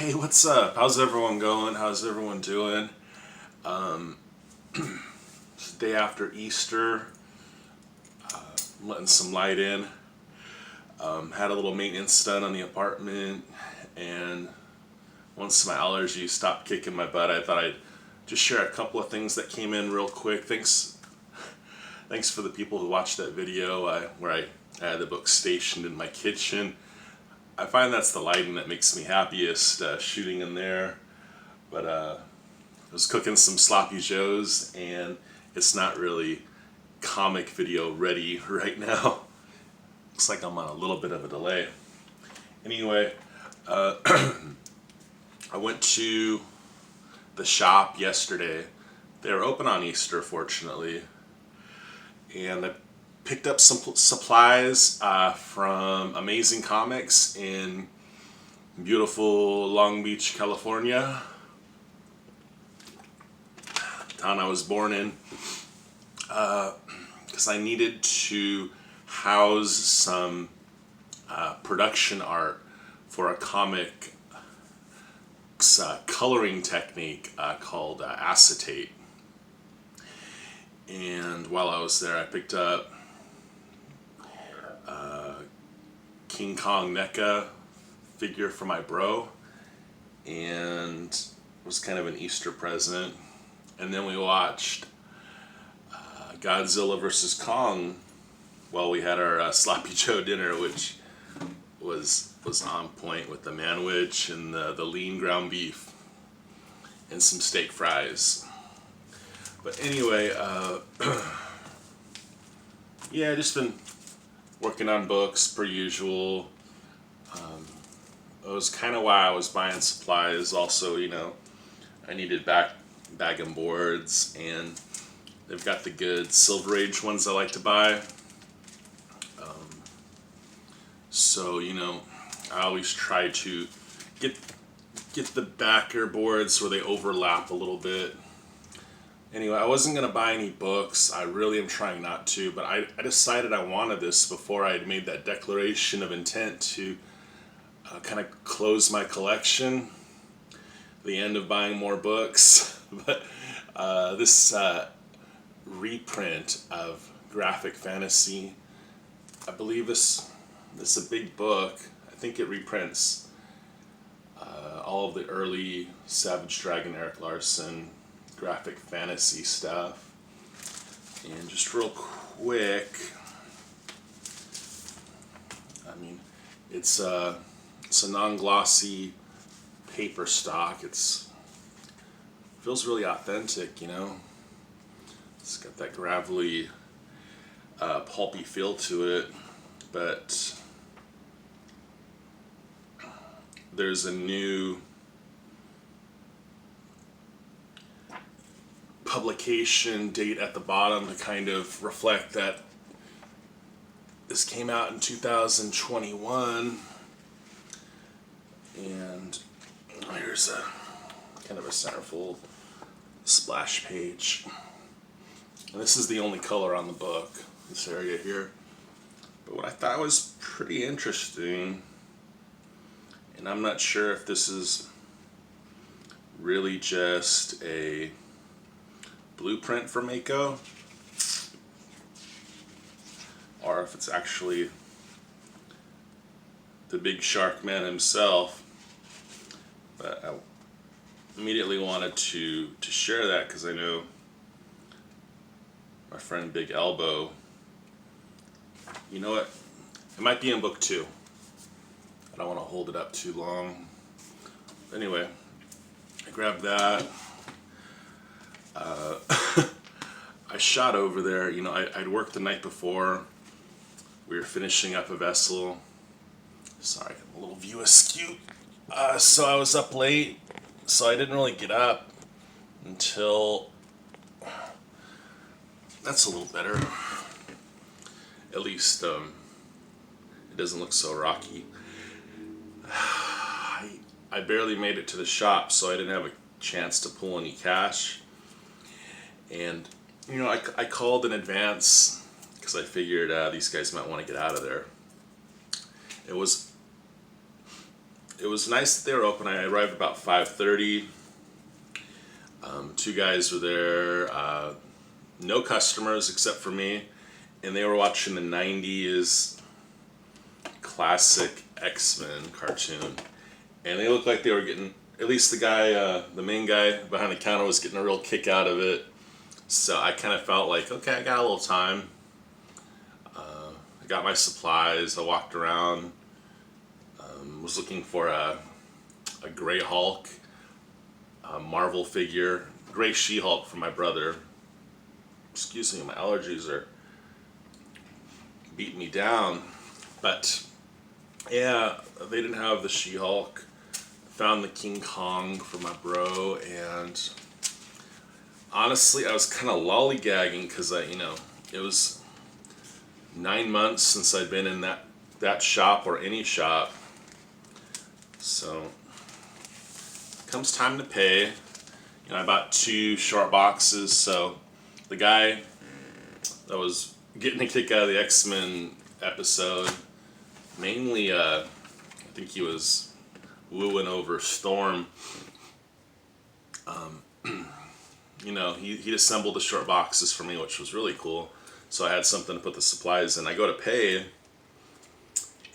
Hey, what's up? How's everyone going? How's everyone doing? It's the day after Easter. I'm letting some light in. Had a little maintenance done on the apartment, and once my allergies stopped kicking my butt, I thought I'd just share a couple of things that came in real quick. Thanks for the people who watched that video where I had the book stationed in my kitchen. I find that's the lighting that makes me happiest, shooting in there. But I was cooking some sloppy joes, and it's not really comic video ready right now. Looks like I'm on a little bit of a delay. Anyway, I went to the shop yesterday. They were open on Easter, fortunately, and I picked up some supplies from Amazing Comics in beautiful Long Beach, California, town I was born in, because I needed to house some production art for a comic coloring technique called acetate. And while I was there, I picked up King Kong NECA figure for my bro, and it was kind of an Easter present. And then we watched Godzilla vs. Kong while we had our sloppy joe dinner, which was on point with the manwich and the lean ground beef and some steak fries. But anyway, yeah, just been working on books per usual. It was kind of why I was buying supplies. Also, I needed bag and boards, and they've got the good Silver Age ones I like to buy. So I always try to get the backer boards where they overlap a little bit. Anyway, I wasn't going to buy any books. I really am trying not to, but I decided I wanted this before I had made that declaration of intent to kind of close my collection, the end of buying more books. But this reprint of graphic fantasy, I believe this is a big book. I think it reprints all of the early Savage Dragon, Eric Larson graphic fantasy stuff. And just real quick, I mean, it's a non-glossy paper stock. Feels really authentic, It's got that gravelly, pulpy feel to it, but there's a new publication date at the bottom to kind of reflect that this came out in 2021, and here's a kind of a centerfold splash page. And this is the only color on the book, this area here. But what I thought was pretty interesting, and I'm not sure if this is really just a blueprint for Mako, or if it's actually the big shark man himself. But I immediately wanted to share that because I know my friend Big Elbow, you know what, it might be in book 2. I don't want to hold it up too long. Anyway, I grabbed that. I shot over there. I'd worked the night before. We were finishing up a vessel. Sorry, I'm a little view askew. So I was up late, so I didn't really get up until... That's a little better. At least it doesn't look so rocky. I barely made it to the shop, so I didn't have a chance to pull any cash. And I called in advance because I figured these guys might want to get out of there. It was it was nice that they were open. I arrived about 5:30. Two guys were there, no customers except for me, and they were watching the 90s classic X-Men cartoon. And they looked like they were getting, at least the guy, the main guy behind the counter was getting a real kick out of it. So I kind of felt like, okay, I got a little time. I got my supplies, I walked around, was looking for a Grey Hulk, a Marvel figure, Grey She-Hulk for my brother. Excuse me, my allergies are beating me down. But yeah, they didn't have the She-Hulk. Found the King Kong for my bro, and honestly, I was kind of lollygagging because it was 9 months since I'd been in that shop or any shop. So comes time to pay. I bought 2 short boxes, so the guy that was getting a kick out of the X-Men episode, mainly, I think he was wooing over Storm. He assembled the short boxes for me, which was really cool. So I had something to put the supplies in. I go to pay,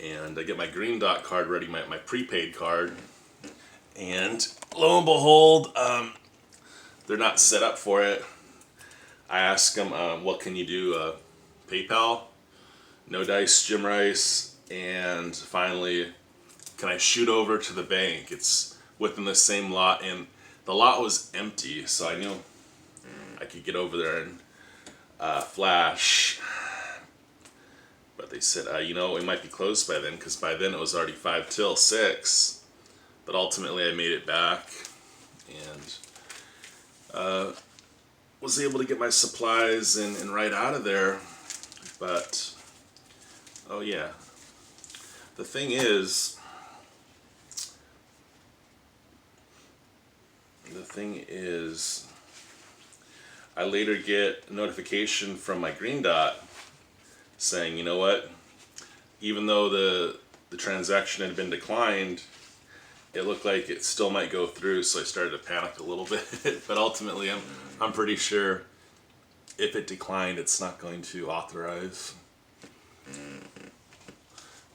and I get my Green Dot card ready, my prepaid card, and lo and behold, they're not set up for it. I ask them, what can you do? PayPal? No dice, Jim Rice, and finally, can I shoot over to the bank? It's within the same lot, and the lot was empty, so I knew I could get over there and flash. But they said, it might be closed by then, because by then it was already 5 till 6. But ultimately I made it back, and was able to get my supplies and right out of there. But, oh yeah, the thing is, I later get a notification from my Green Dot saying, you know what, even though the transaction had been declined, it looked like it still might go through, so I started to panic a little bit. But ultimately, I'm pretty sure if it declined, it's not going to authorize.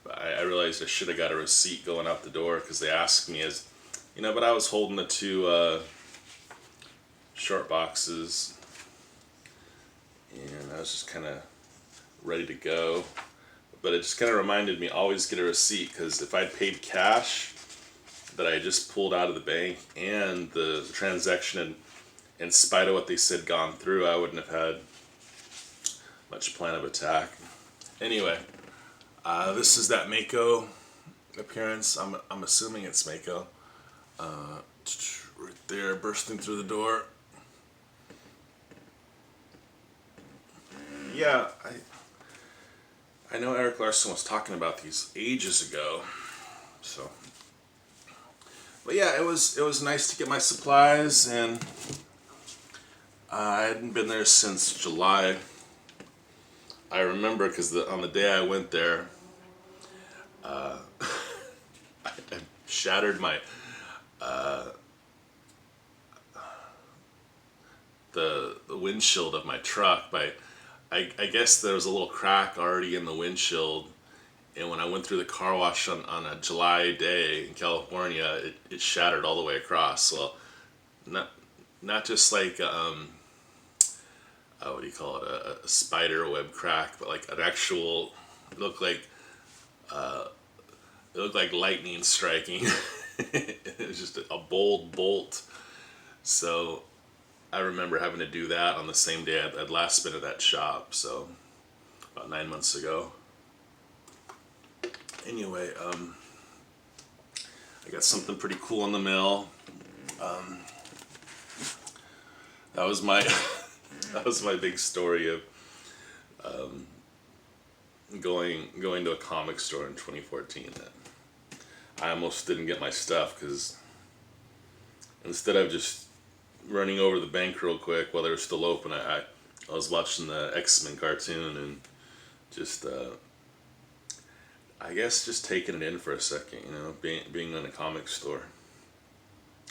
But I realized I should have got a receipt going out the door, because they asked me but I was holding the 2 short boxes, and I was just kind of ready to go. But it just kind of reminded me, always get a receipt, because if I'd paid cash that I just pulled out of the bank and the transaction had, in spite of what they said, gone through, I wouldn't have had much plan of attack. Anyway, this is that Mako appearance. I'm assuming it's Mako. Right there, bursting through the door. Yeah, I know Eric Larson was talking about these ages ago. So, but yeah, it was nice to get my supplies, and I hadn't been there since July. I remember because on the day I went there, I shattered my the windshield of my truck by. I guess there was a little crack already in the windshield, and when I went through the car wash on a July day in California, it shattered all the way across. Well, not just like what do you call it, a spider web crack, but like an actual. It looked like lightning striking. It was just a bold bolt. So I remember having to do that on the same day I'd last been at that shop, so about 9 months ago. Anyway, I got something pretty cool in the mail. That was my big story of going to a comic store in 2014. I almost didn't get my stuff because instead of just running over the bank real quick while they were still open, I was watching the X-Men cartoon, and just I guess just taking it in for a second, you know, being in a comic store.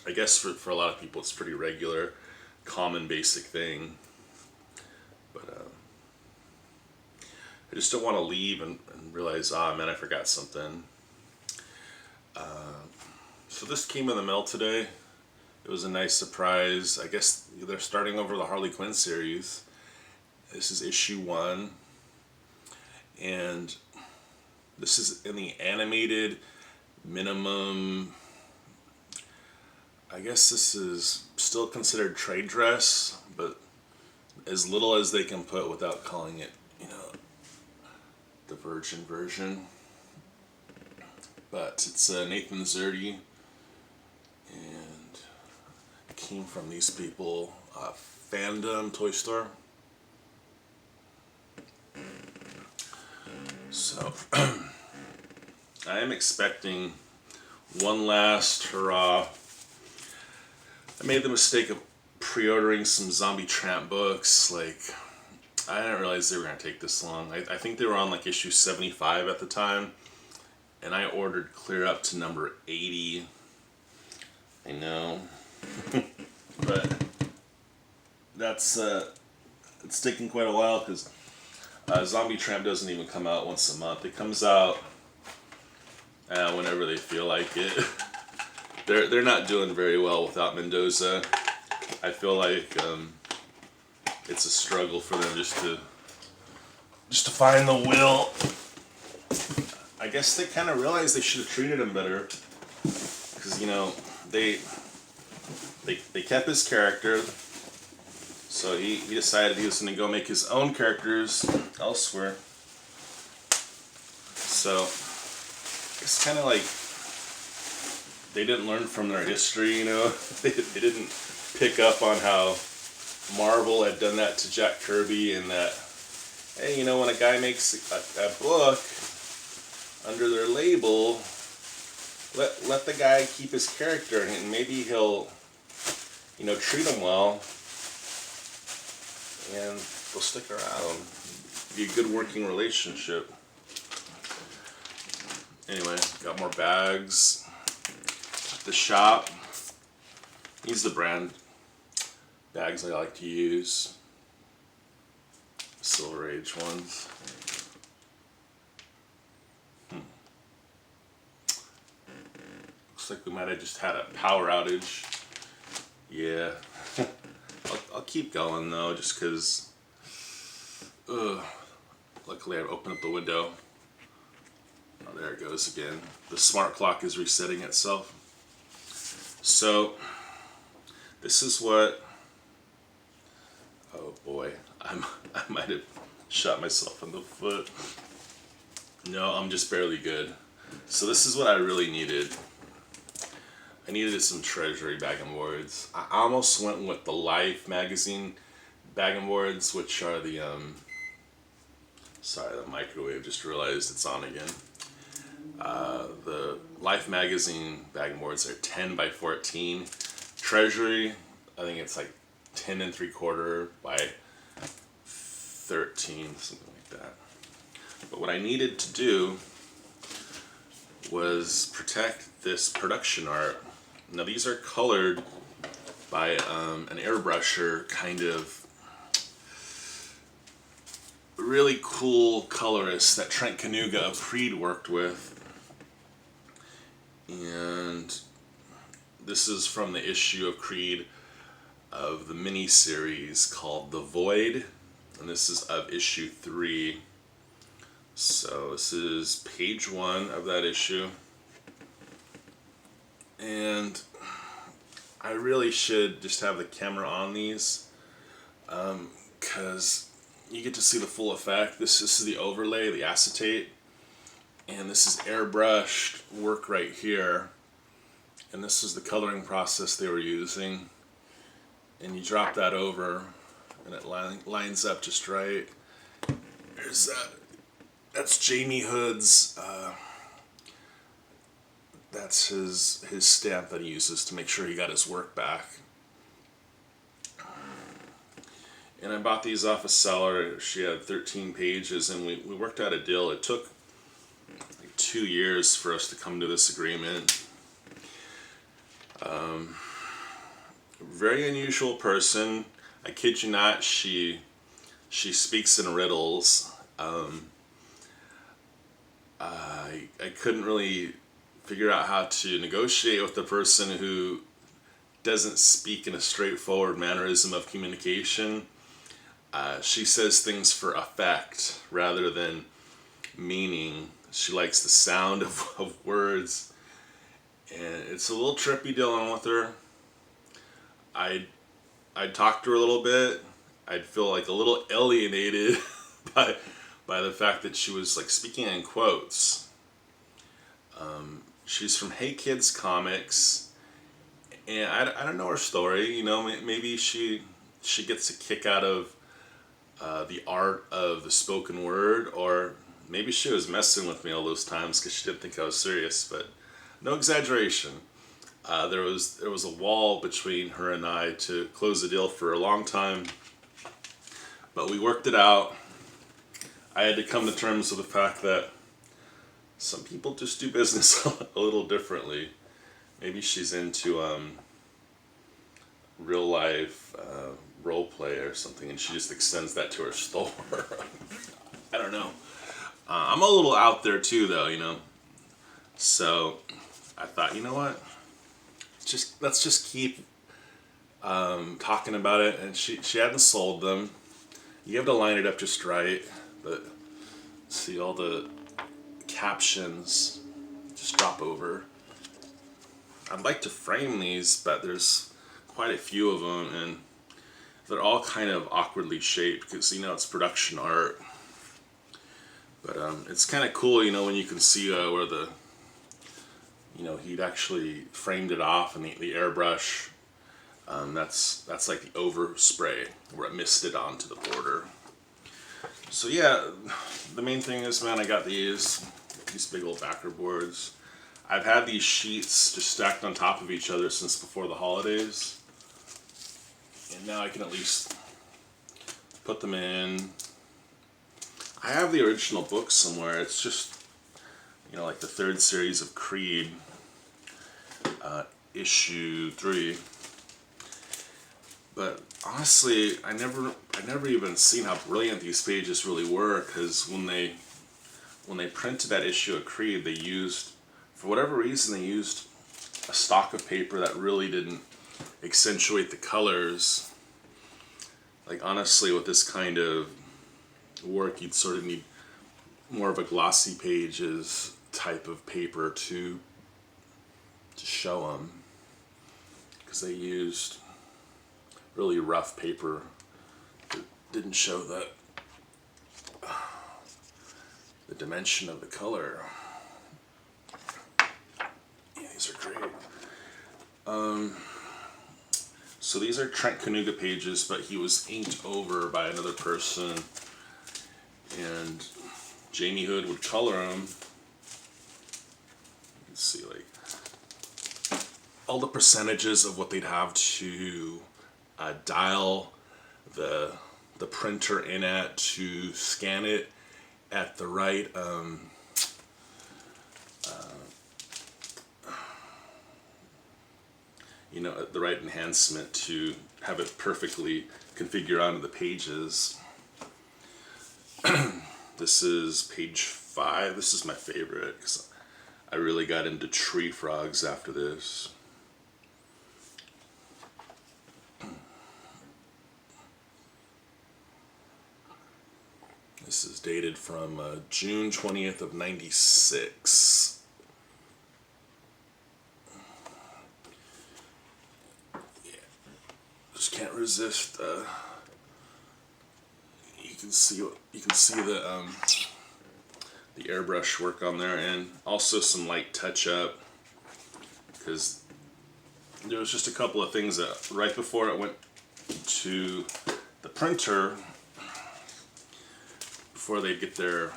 I guess for a lot of people it's pretty regular, common, basic thing. But I just don't want to leave and realize, ah, man, I forgot something. So this came in the mail today. It was a nice surprise. I guess they're starting over the Harley Quinn series. This is issue 1. And this is in the animated minimum. I guess this is still considered trade dress, but as little as they can put without calling it, you know, the virgin version. But it's Nathan Zerdy, and it came from these people, Fandom Toy Store. So I am expecting one last hurrah. I made the mistake of pre-ordering some Zombie Tramp books. Like, I didn't realize they were going to take this long. I think they were on like issue 75 at the time, and I ordered clear up to number 80. I know. But that's it's taking quite a while because Zombie Tramp doesn't even come out once a month. It comes out whenever they feel like it. They're not doing very well without Mendoza. I feel like it's a struggle for them just to find the will. I guess they kind of realized they should have treated him better, because you know they kept his character. So he decided he was going to go make his own characters elsewhere. So it's kind of like they didn't learn from their history, you know. They didn't pick up on how Marvel had done that to Jack Kirby, and that, hey, you know, when a guy makes a book under their label, let the guy keep his character, and maybe he'll, you know, treat him well, and they'll stick around. Be a good working relationship. Anyway, got more bags. The shop. These are the brand bags I like to use. Silver Age ones. Looks like we might have just had a power outage. Yeah. I'll keep going though, just because. Luckily, I opened up the window. Oh, there it goes again. The smart clock is resetting itself. So, this is what. Oh boy, I might have shot myself in the foot. No, I'm just barely good. So this is what I really needed. I needed some Treasury bag and boards. I almost went with the Life magazine bag and boards, which are the sorry, the microwave just realized it's on again. The Life magazine bag and boards are 10 by 14. Treasury, I think it's like 10 3/4 by 13, something like that. But what I needed to do was protect this production art. Now these are colored by an airbrusher, kind of really cool colorist that Trent Kanuga of CreeD worked with. And this is from the issue of CreeD of the mini-series called The Void, and this is of issue 3. So this is page 1 of that issue. And I really should just have the camera on these, because you get to see the full effect. This is the overlay, the acetate, and this is airbrushed work right here. And this is the coloring process they were using. And you drop that over, and it lines up just right. There's that. That's Jamie Hood's. That's his stamp that he uses to make sure he got his work back. And I bought these off a seller. She had 13 pages, and we worked out a deal. It took like 2 years for us to come to this agreement. Very unusual person. I kid you not, she speaks in riddles. I couldn't really figure out how to negotiate with a person who doesn't speak in a straightforward mannerism of communication. She says things for effect rather than meaning. She likes the sound of words, and it's a little trippy dealing with her. I'd talk to her a little bit. I'd feel like a little alienated by the fact that she was like speaking in quotes. She's from Hey Kids Comics, and I don't know her story. You know, maybe she gets a kick out of the art of the spoken word, or maybe she was messing with me all those times because she didn't think I was serious. But no exaggeration. There was a wall between her and I to close the deal for a long time, but we worked it out. I had to come to terms with the fact that some people just do business a little differently. Maybe she's into real life role play or something, and she just extends that to her store. I don't know. I'm a little out there too, though, you know. So I thought, you know what? Let's just keep talking about it. And she hadn't sold them. You have to line it up just right. But see, all the captions just drop over. I'd like to frame these, but there's quite a few of them, and they're all kind of awkwardly shaped because, you know, it's production art. But it's kind of cool, you know, when you can see where the, you know, he'd actually framed it off, and the airbrush, that's like the overspray where it misted onto the border. So yeah, the main thing is, man, I got these big old backer boards. I've had these sheets just stacked on top of each other since before the holidays, and now I can at least put them in. I have the original book somewhere. It's just, you know, like the third series of CreeD, issue 3. But honestly, I never even seen how brilliant these pages really were, because when they printed that issue of CreeD, they used, for whatever reason, they used a stock of paper that really didn't accentuate the colors. Like, honestly, with this kind of work, you'd sort of need more of a glossy pages type of paper to show them, because they used really rough paper that didn't show the dimension of the color. Yeah, these are great. So these are Trent Kanuga pages, but he was inked over by another person, and Jamie Hood would color them. You can see like all the percentages of what they'd have to dial the printer in at to scan it at the right you know, at the right enhancement to have it perfectly configure onto the pages. This is page 5. This is my favorite because I really got into tree frogs after this. This is dated from June 20th of 96. Yeah, just can't resist. You can see the airbrush work on there, and also some light touch up, because there was just a couple of things that right before it went to the printer, before they get the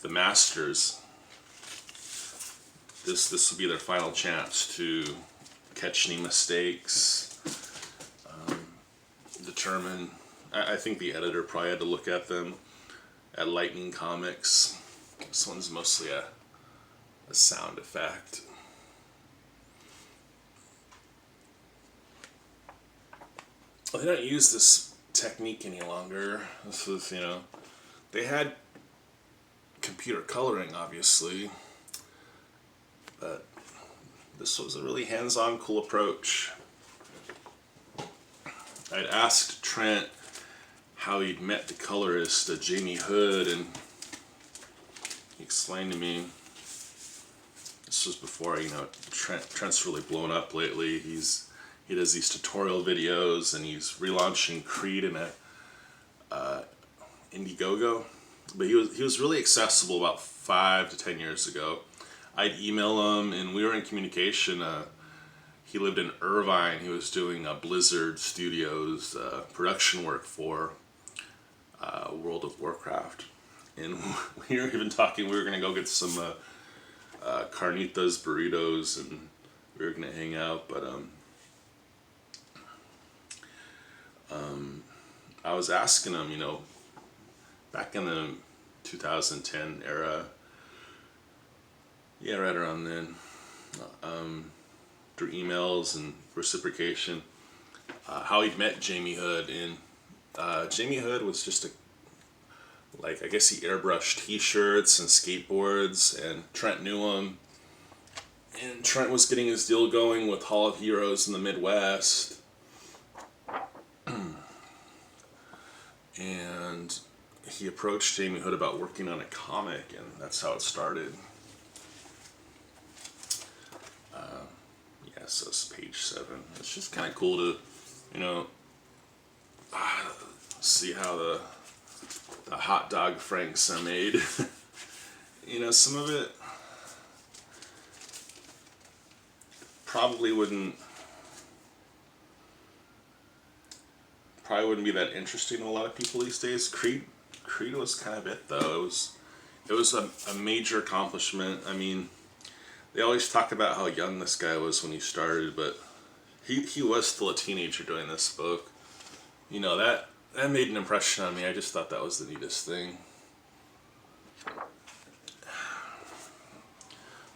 masters, this will be their final chance to catch any mistakes, determine. I think the editor probably had to look at them at Lightning Comics This one's mostly a sound effect. Well, they don't use this technique any longer. This was, they had computer coloring, obviously, but this was a really hands-on, cool approach. I'd asked Trent how he'd met the colorist, Jamie Hood, and he explained to me, this was before, Trent's really blown up lately. He does these tutorial videos, and he's relaunching CreeD in Indiegogo. But he was really accessible about 5 to 10 years ago. I'd email him, and we were in communication. He lived in Irvine. He was doing Blizzard Studios production work for World of Warcraft. And we were even talking, we were going to go get some carnitas, burritos, and we were going to hang out. But I was asking him, back in the 2010 era, yeah, right around then, through emails and reciprocation, how he'd met Jamie Hood. And Jamie Hood was just I guess he airbrushed t-shirts and skateboards, and Trent knew him. And Trent was getting his deal going with Hall of Heroes in the Midwest. And he approached Jamie Hood about working on a comic, and that's how it started. So it's page 7. It's just kind of cool to, see how the hot dog franks are made. Some of it probably wouldn't be that interesting to a lot of people these days. CreeD was kind of it, though. It was a major accomplishment. I mean, they always talk about how young this guy was when he started, but he was still a teenager doing this book. That made an impression on me. I just thought that was the neatest thing.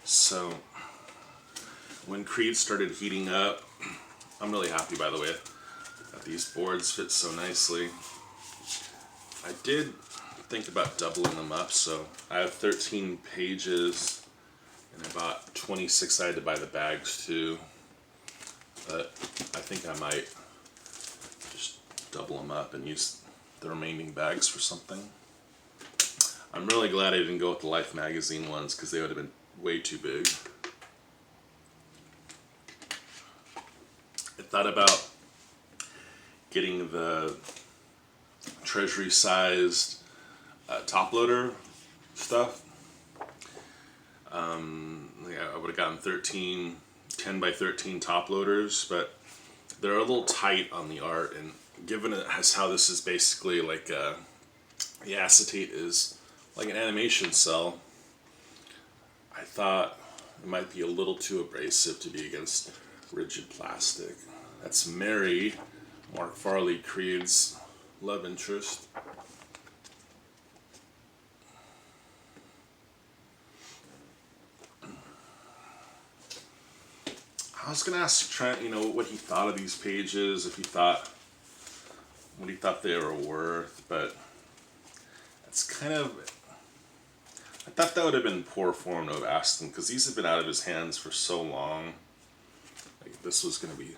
So, when CreeD started heating up, I'm really happy, by the way, that these boards fit so nicely. I did think about doubling them up, so I have 13 pages. And I bought 26. I had to buy the bags too, but I think I might just double them up and use the remaining bags for something. I'm really glad I didn't go with the Life magazine ones, because they would have been way too big. I thought about getting the treasury-sized top loader stuff. I would have gotten 10 by 13 top loaders, but they're a little tight on the art, and given it as how this is basically like the acetate is like an animation cell, I thought it might be a little too abrasive to be against rigid plastic. That's Mary, Mark Farley, CreeD's love interest. I was gonna ask Trent, what he thought of these pages, what he thought they were worth, but it's kind of, I thought that would have been poor form to have asked him, because these have been out of his hands for so long. Like, this was gonna be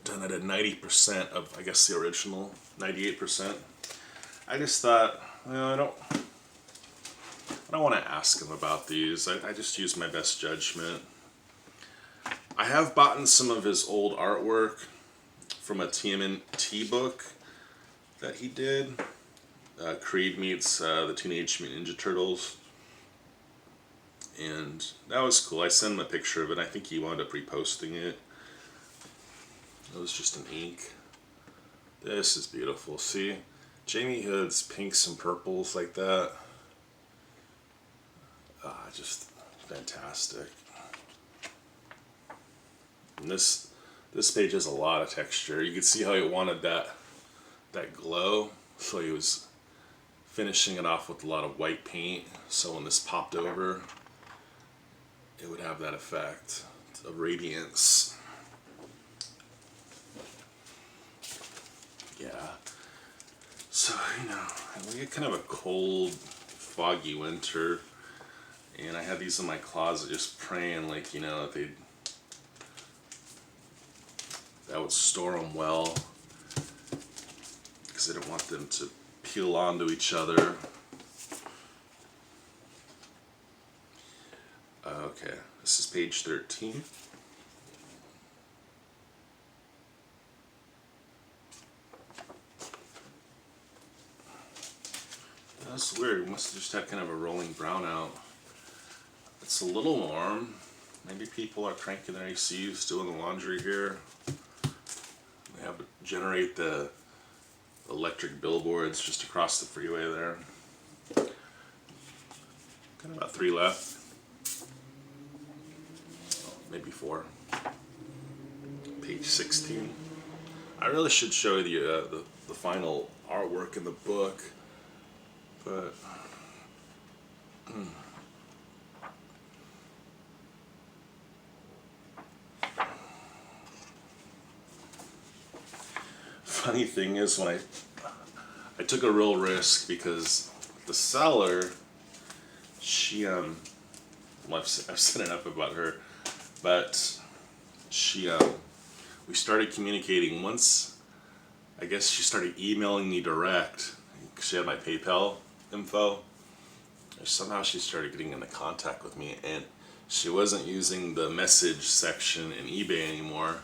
done at a 90% of, I guess, the original, 98%. I just thought, I don't want to ask him about these. I just use my best judgment. I have bought some of his old artwork from a TMNT book that he did. CreeD meets the Teenage Mutant Ninja Turtles. And that was cool. I sent him a picture of it. I think he wound up reposting it. It was just an ink. This is beautiful. See? Jamie Hood's pinks and purples like that. Just fantastic. And this page has a lot of texture. You can see how he wanted that glow. So he was finishing it off with a lot of white paint, so when this popped over, it would have that effect of radiance. Yeah. So, we get kind of a cold, foggy winter, and I had these in my closet just praying, like, that I would store them well, because I didn't want them to peel onto each other. Okay, this is page 13. That's weird. We must have just had kind of a rolling brownout. It's a little warm. Maybe people are cranking their ACs, doing the laundry here. They have to generate the electric billboards just across the freeway there. Got about 3 left. Oh, maybe 4. Page 16. I really should show you the final artwork in the book, but funny thing is, when I took a real risk, because the seller, she well, I've set it up about her, but she we started communicating once. I guess she started emailing me direct, because she had my PayPal info. Somehow she started getting into contact with me, and she wasn't using the message section in eBay anymore,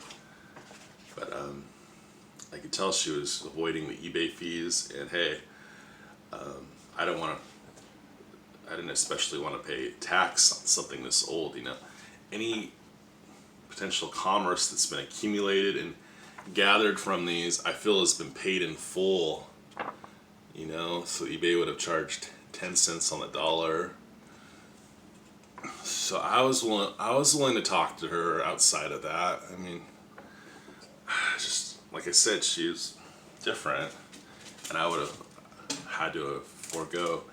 but I could tell she was avoiding the eBay fees. And hey, I didn't especially want to pay tax on something this old. Any potential commerce that's been accumulated and gathered from these, I feel, has been paid in full. So eBay would have charged 10 cents on the dollar. So I was willing to talk to her outside of that. I mean, just like I said, she's different, and I would have had to forego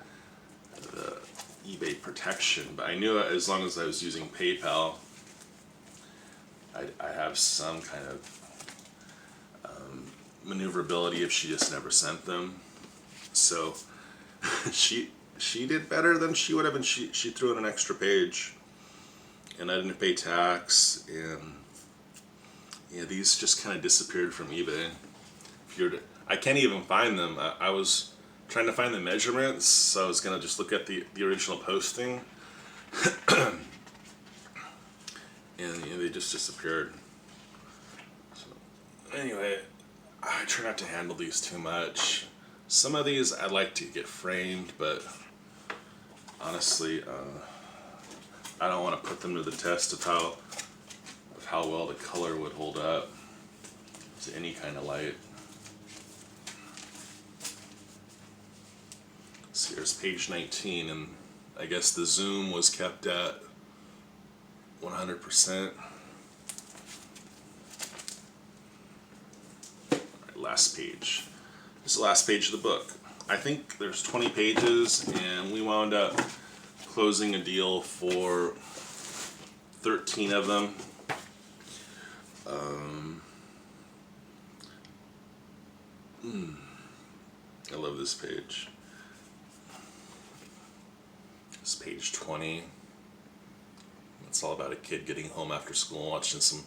the eBay protection. But I knew as long as I was using PayPal, I have some kind of maneuverability if she just never sent them. So she did better than she would have, and she threw in an extra page, and I didn't pay tax, and these just kind of disappeared from eBay. I can't even find them. I was trying to find the measurements, so I was gonna just look at the original posting, and they just disappeared. So anyway, I try not to handle these too much. Some of these I'd like to get framed, but honestly, I don't want to put them to the test of how well the color would hold up to any kind of light. So here's page 19, and I guess the zoom was kept at 100%. Alright, last page. This is the last page of the book. I think there's 20 pages, and we wound up closing a deal for 13 of them. I love this page. It's page 20. It's all about a kid getting home after school, watching some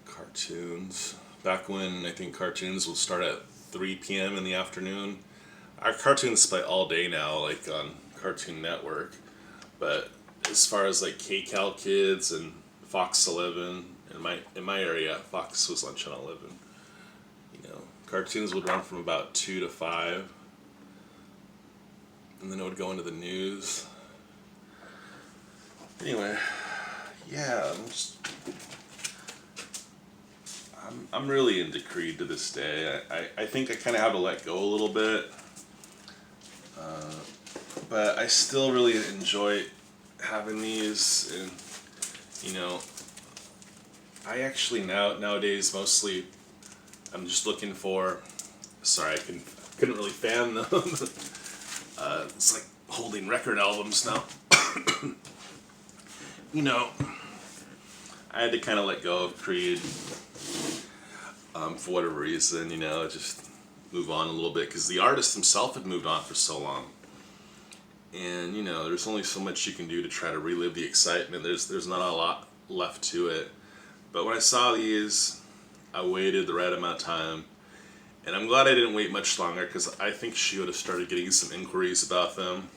cartoons. Back when I think cartoons will start at 3 p.m. in the afternoon. Our cartoons play all day now, like on Cartoon Network. But as far as like K-Cal Kids and Fox 11, in my area, Fox was on Channel 11. Cartoons would run from about 2 to 5, and then it would go into the news. Anyway, yeah, I'm really into CreeD to this day. I think I kind of have to let go a little bit, but I still really enjoy having these, and I actually nowadays mostly I'm just looking for. Sorry, I couldn't really fan them. It's like holding record albums now. You know, I had to kind of let go of CreeD for whatever reason, you know, just move on a little bit, because the artist himself had moved on for so long. And, you know, there's only so much you can do to try to relive the excitement. There's not a lot left to it. But when I saw these, I waited the right amount of time. And I'm glad I didn't wait much longer, because I think she would have started getting some inquiries about them.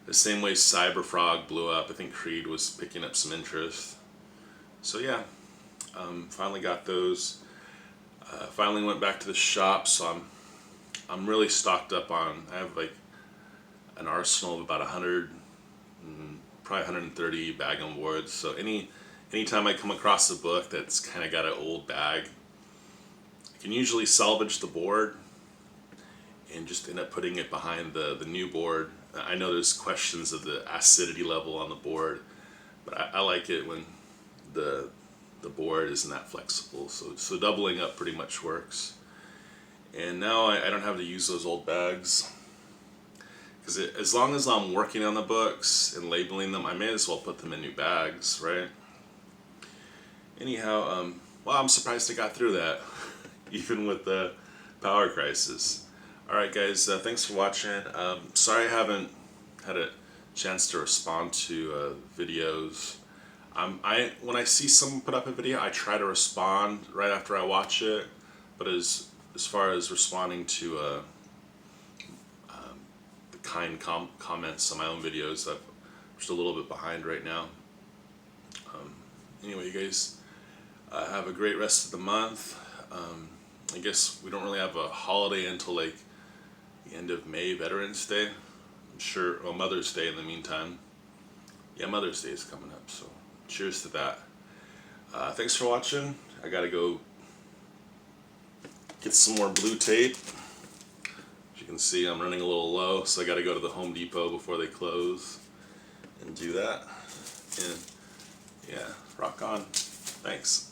The same way Cyberfrog blew up, I think CreeD was picking up some interest. So yeah, finally got those. Finally went back to the shop, so I'm really stocked up on. I have like an arsenal of about 100, probably 130 bag on boards. So anytime I come across a book that's kind of got an old bag, I can usually salvage the board and just end up putting it behind the new board. I know there's questions of the acidity level on the board, but I like it when the board isn't that flexible. So doubling up pretty much works. And now I don't have to use those old bags, because as long as I'm working on the books and labeling them, I may as well put them in new bags, right? Anyhow, well, I'm surprised I got through that, even with the power crisis. Alright guys, thanks for watching. Sorry I haven't had a chance to respond to videos. When I see someone put up a video, I try to respond right after I watch it, but as far as responding to the kind comments on my own videos, I'm just a little bit behind right now. Anyway, you guys, have a great rest of the month. I guess we don't really have a holiday until like the end of May, Veterans Day. I'm sure, well, Mother's Day in the meantime. Yeah, Mother's Day is coming up, so cheers to that. Thanks for watching. I gotta go get some more blue tape. As you can see, I'm running a little low, so I gotta go to the Home Depot before they close and do that. And yeah, rock on. Thanks.